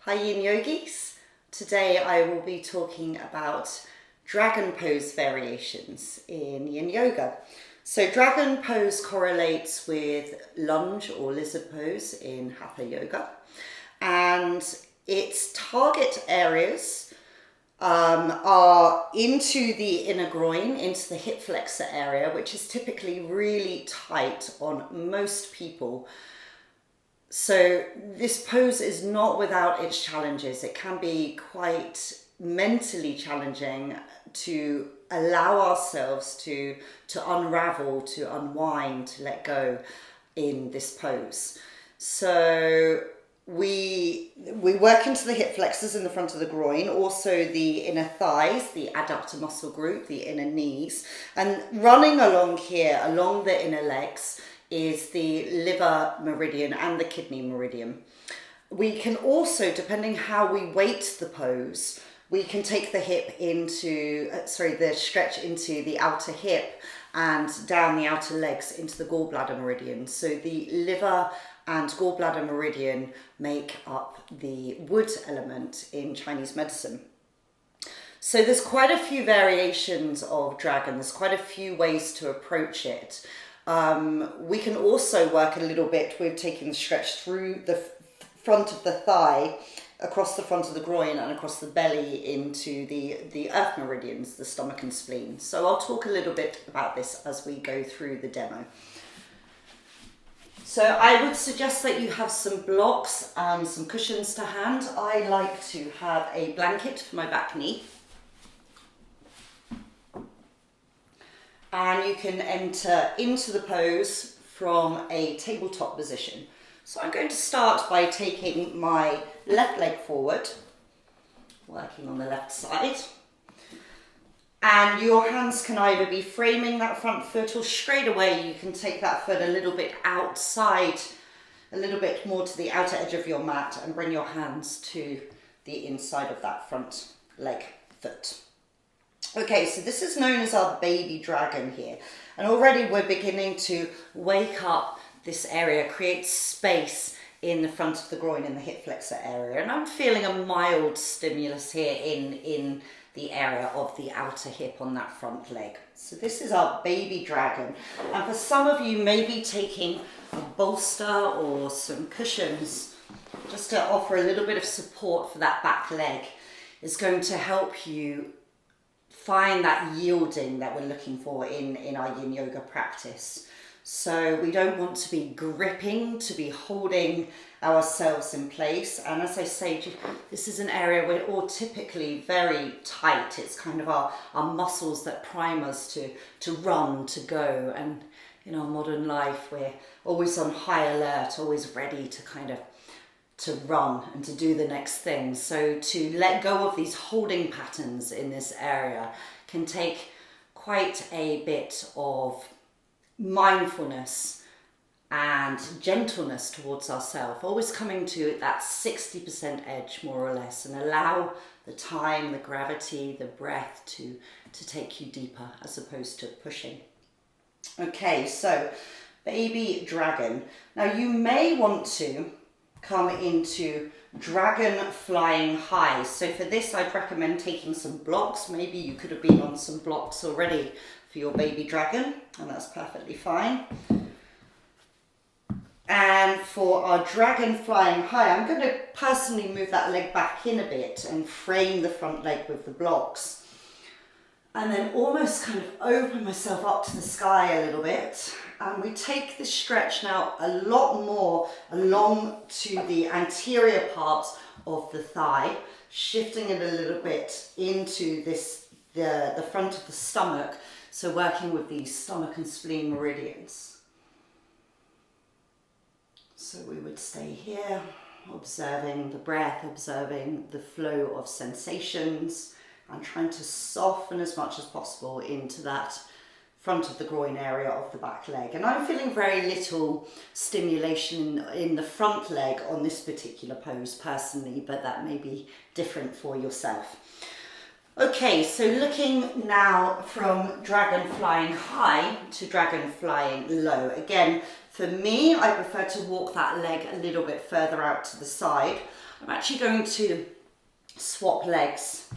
Hi Yin Yogis. Today I will be talking about dragon pose variations in Yin Yoga. So dragon pose correlates with lunge or lizard pose in Hatha Yoga, and its target areas are into the inner groin, into the hip flexor area, which is typically really tight on most people. So this pose is not without its challenges. It can be quite mentally challenging to allow ourselves to unravel, to unwind, to let go in this pose. So we work into the hip flexors in the front of the groin, also the inner thighs, the adductor muscle group, the inner knees, and running along here, along the inner legs, is the liver meridian and the kidney meridian. We can also, depending how we weight the pose, we can take the hip into, the stretch into the outer hip and down the outer legs into the gallbladder meridian. So the liver and gallbladder meridian make up the wood element in Chinese medicine. So there's quite a few variations of dragon. There's quite a few ways to approach it. We can also work a little bit with taking the stretch through the front of the thigh, across the front of the groin and across the belly into the earth meridians, the stomach and spleen. So I'll talk a little bit about this as we go through the demo. So I would suggest that you have some blocks and some cushions to hand. I like to have a blanket for my back knee. And you can enter into the pose from a tabletop position. So I'm going to start by taking my left leg forward, working on the left side. And your hands can either be framing that front foot, or straight away you can take that foot a little bit outside, a little bit more to the outer edge of your mat, and bring your hands to the inside of that front leg foot. Okay, so this is known as our baby dragon here. And already we're beginning to wake up this area, create space in the front of the groin, in the hip flexor area. And I'm feeling a mild stimulus here in the area of the outer hip on that front leg. So this is our baby dragon. And for some of you, maybe taking a bolster or some cushions just to offer a little bit of support for that back leg is going to help you find that yielding that we're looking for in our Yin Yoga practice. So we don't want to be gripping, to be holding ourselves in place. And as I say, this is an area we're all typically very tight. It's kind of our muscles that prime us to run, to go. And in our modern life, we're always on high alert, always ready to run and to do the next thing. So to let go of these holding patterns in this area can take quite a bit of mindfulness and gentleness towards ourselves, always coming to that 60% edge more or less, and allow the time, the gravity, the breath to take you deeper as opposed to pushing. Okay, so baby dragon. Now you may want to come into dragon flying high. So for this, I'd recommend taking some blocks. Maybe you could have been on some blocks already for your baby dragon, and that's perfectly fine. And for our dragon flying high, I'm going to personally move that leg back in a bit and frame the front leg with the blocks. And then almost kind of open myself up to the sky a little bit. And we take this stretch now a lot more along to the anterior part of the thigh, shifting it a little bit into the front of the stomach. So working with these stomach and spleen meridians. So we would stay here, observing the breath, observing the flow of sensations, and trying to soften as much as possible into that front of the groin area of the back leg. And I'm feeling very little stimulation in the front leg on this particular pose personally, but that may be different for yourself. Okay, so looking now from dragon flying high to dragon flying low. Again, for me, I prefer to walk that leg a little bit further out to the side. I'm actually going to swap legs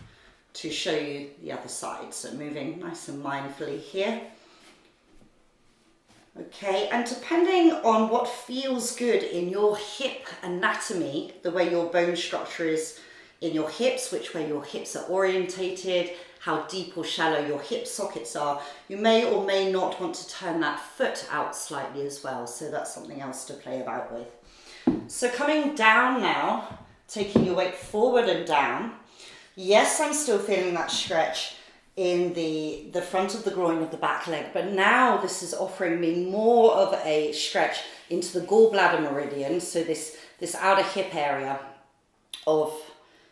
to show you the other side. So moving nice and mindfully here. Okay, and depending on what feels good in your hip anatomy, the way your bone structure is in your hips, which way your hips are orientated, how deep or shallow your hip sockets are, you may or may not want to turn that foot out slightly as well. So that's something else to play about with. So coming down now, taking your weight forward and down. Yes, I'm still feeling that stretch in the front of the groin of the back leg, but now this is offering me more of a stretch into the gallbladder meridian, so this outer hip area of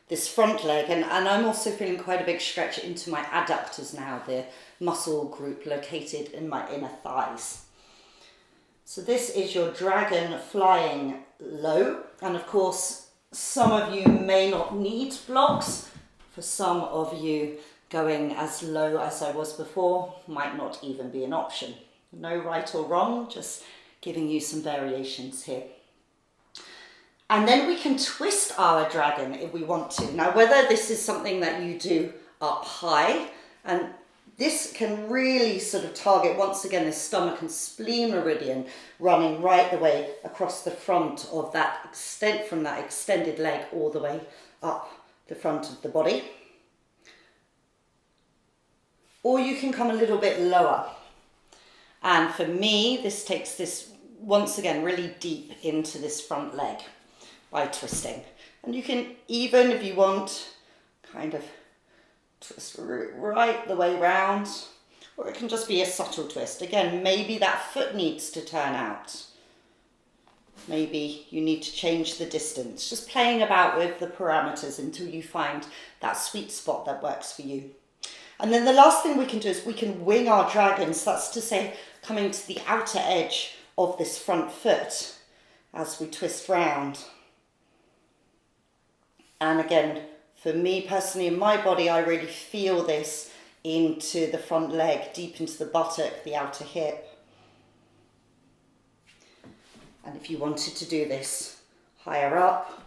this front leg, and I'm also feeling quite a big stretch into my adductors now, the muscle group located in my inner thighs. So this is your dragon flying low, and of course some of you may not need blocks. For some of you, going as low as I was before might not even be an option. No right or wrong, just giving you some variations here. And then we can twist our dragon if we want to. Now, whether this is something that you do up high, and this can really sort of target, once again, the stomach and spleen meridian running right the way across the front of that extent, from that extended leg all the way up the front of the body. Or you can come a little bit lower. And for me, this takes this, once again, really deep into this front leg by twisting. And you can even, if you want, kind of twist right the way round, or it can just be a subtle twist. Again, maybe that foot needs to turn out. Maybe you need to change the distance. Just playing about with the parameters until you find that sweet spot that works for you. And then the last thing we can do is we can wing our dragons. That's to say, coming to the outer edge of this front foot as we twist round. And again, for me personally, in my body, I really feel this into the front leg, deep into the buttock, the outer hip. And if you wanted to do this higher up,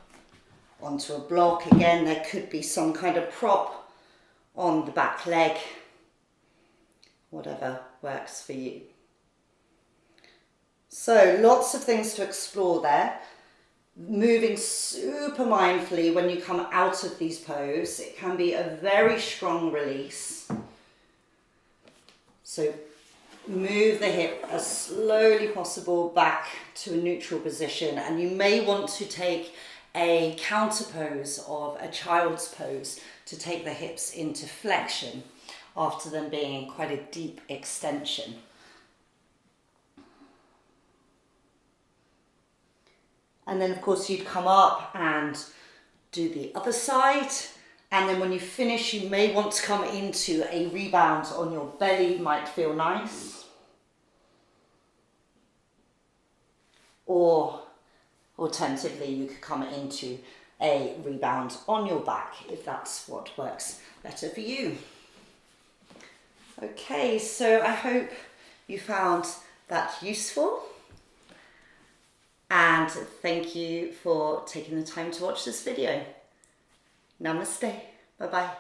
onto a block, again, there could be some kind of prop on the back leg, whatever works for you. So lots of things to explore there. Moving super mindfully when you come out of these poses. It can be a very strong release. So move the hip as slowly possible back to a neutral position, and you may want to take a counter pose of a child's pose to take the hips into flexion after them being quite a deep extension. And then of course you'd come up and do the other side, and then when you finish you may want to come into a rebound on your belly, might feel nice. Or alternatively, you could come into a rebound on your back if that's what works better for you. Okay, so I hope you found that useful. And thank you for taking the time to watch this video. Namaste. Bye-bye.